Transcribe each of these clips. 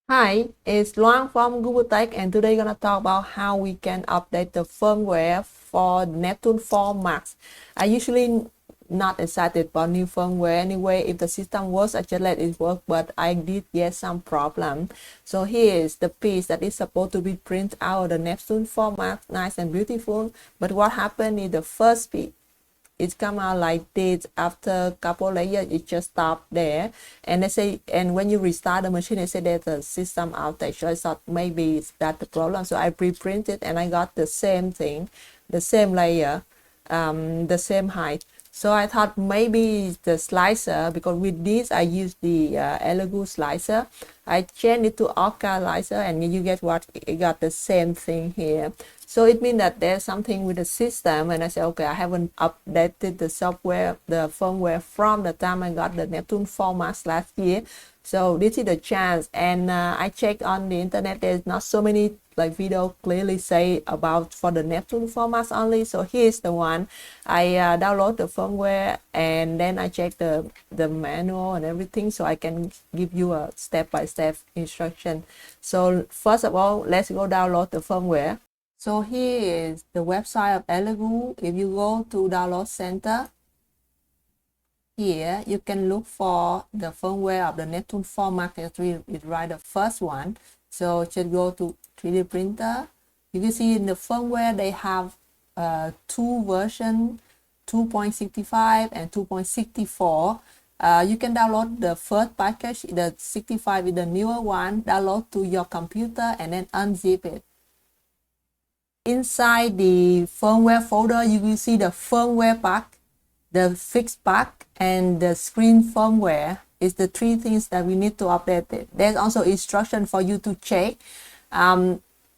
Hi, it's Luang from Google Tech, and today we're gonna talk about how we can update the firmware for Neptune 4 Max. I usually not excited about new firmware anyway. If the system works, I just let it work, but I did get some problem. So here is the piece that is supposed to be printed out of the Neptune 4 Max, nice and beautiful. But what happened is the first piece it come out like this. After a couple layers it just stop there, and they say, and when you restart the machine, they say there's a system outage. So I thought maybe it's that the problem, so I pre-printed and I got the same thing, the same layer, the same height. So I thought maybe it's the slicer, because with this I use the Elegoo slicer. I changed it to Orca slicer, and you get what, it got the same thing here. So it means that there's something with the system, and I said, okay, I haven't updated the software, the firmware from the time I got the Neptune 4 Max last year. So this is the chance, and I checked on the internet. There's not so many like video clearly say about for the Neptune 4 Max only. So here's the one. I download the firmware, and then I check the manual and everything, so I can give you a step-by-step instruction. So first of all, let's go download the firmware. So here is the website of Elegoo. If you go to download center, here you can look for the firmware of the Neptune 4 Max. It's right, the first one. So just go to 3D printer. You can see in the firmware they have two versions, 2.65 and 2.64. You can download the first package. The 65 is the newer one. Download to your computer and then unzip it. Inside the firmware folder, you will see the firmware pack, the fixed pack, and the screen firmware. Is the three things that we need to update it. There's also instruction for you to check.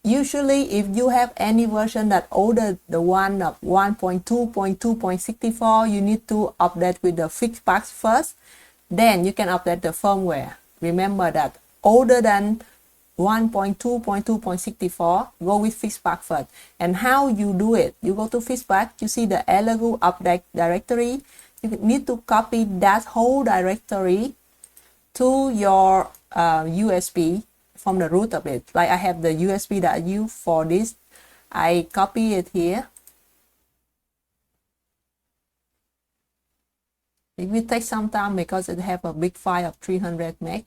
Usually if you have any version that older the one of 1.2.2.64, you need to update with the fixed packs first, then you can update the firmware. Remember that older than 1.2.2.64, go with fixed pack first. And how you do it, you go to fixed pack, you see the Elegoo update directory. You need to copy that whole directory to your USB from the root of it. Like I have the USB that I use for this, I copy it here. It will take some time because it have a big file of 300 meg.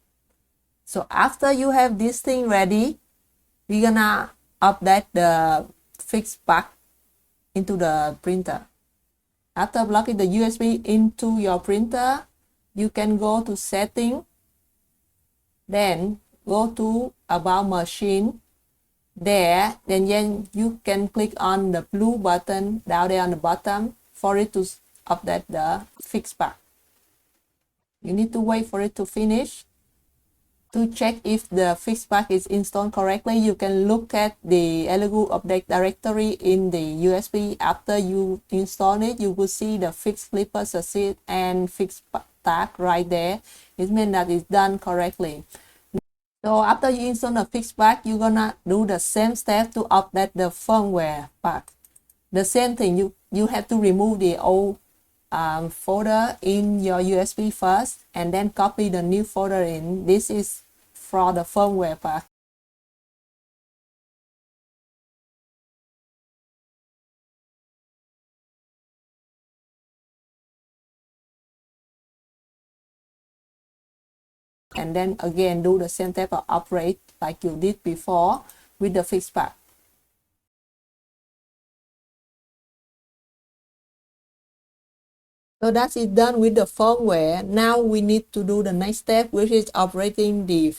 So after you have this thing ready, we're gonna update the fixed pack into the printer. After plugging the USB into your printer, you can go to setting, then go to about machine. There, then you can click on the blue button down there on the bottom for it to update the fixed pack. You need to wait for it to finish. To check if the fixed pack is installed correctly, you can look at the Elegoo update directory in the USB. After you install it, you will see the fixed clipper succeed and fixed tag right there. It means that it's done correctly. So after you install the fixed pack, you're gonna do the same step to update the firmware pack. The same thing, you have to remove the old folder in your USB first, and then copy the new folder in. This is for the firmware pack. And then again do the same type of upgrade like you did before with the fixed pack. So that's it, done with the firmware. Now we need to do the next step, which is operating the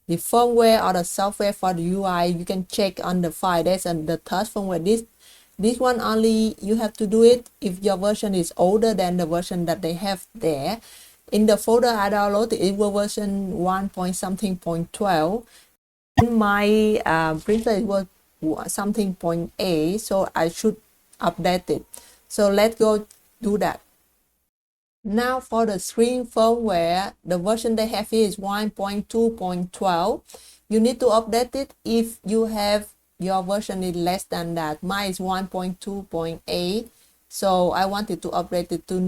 firmware or the software for the UI. You can check on the file. There's the third firmware. This one only you have to do it if your version is older than the version that they have there. In the folder I downloaded, it was version 1.something.12. In my printer it was something.8, so I should update it. So let's go do that. Now for the screen firmware, the version they have here is 1.2.12. You need to update it if you have your version is less than that. Mine is 1.2.8, so I wanted to update it to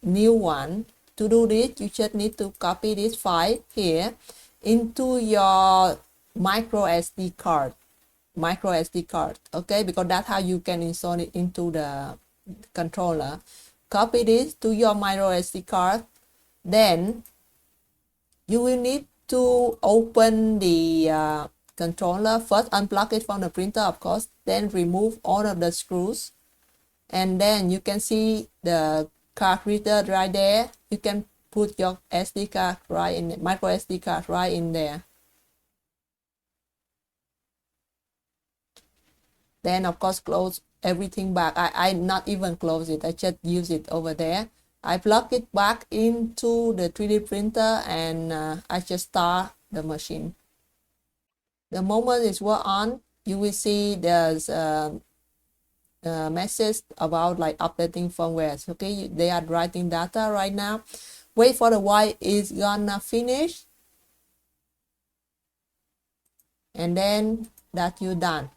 new one. To do this, you just need to copy this file here into your micro SD card, okay, because that's how you can install it into the controller. Copy this to your micro SD card. Then you will need to open the controller. First unplug it from the printer, of course, then remove all of the screws, and then you can see the card reader right there. You can put your SD card right in, micro SD card right in there. Then of course close everything back. I not even close it, I just use it over there. I plug it back into the 3D printer, and I just start the machine. The moment it's work on, you will see there's a message about like updating firmware. Okay, they are writing data right now. Wait for the while it's gonna finish, and then that you're done.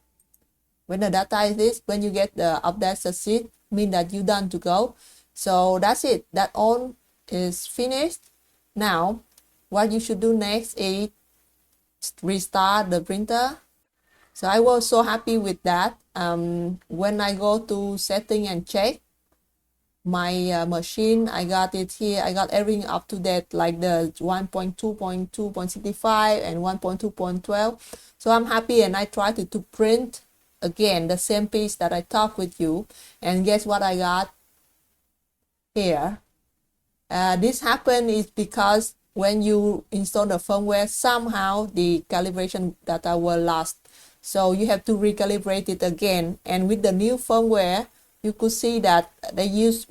When the data is this, when you get the update succeed, mean that you're done to go. So that's it, that all is finished. Now what you should do next is restart the printer. So I was so happy with that. When I go to setting and check my machine, I got it here, I got everything up to date, like the 1.2.2.65 and 1.2.12. so I'm happy, and I tried to print again the same piece that I talked with you, and guess what I got here. This happened is because when you install the firmware, somehow the calibration data were lost, so you have to recalibrate it again. And with the new firmware, you could see that they use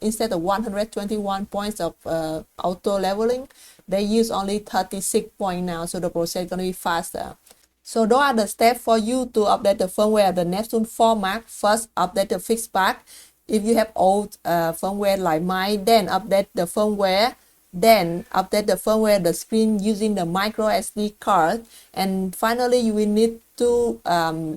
instead of 121 points of auto leveling, they use only 36 points now, so the process is going to be faster. So those are the steps for you to update the firmware of the Neptune 4 Max. First, update the fixed pack. If you have old firmware like mine, then update the firmware. Then update the firmware, the screen using the micro SD card. And finally, you will need to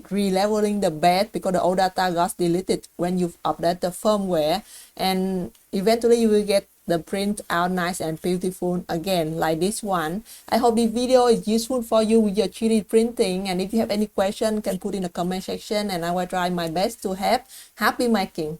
re-leveling the bed, because the old data got deleted when you update the firmware. And eventually you will get the print out nice and beautiful again, like this one. I hope this video is useful for you with your 3D printing, and if you have any question, can put in the comment section and I will try my best to help. Happy making!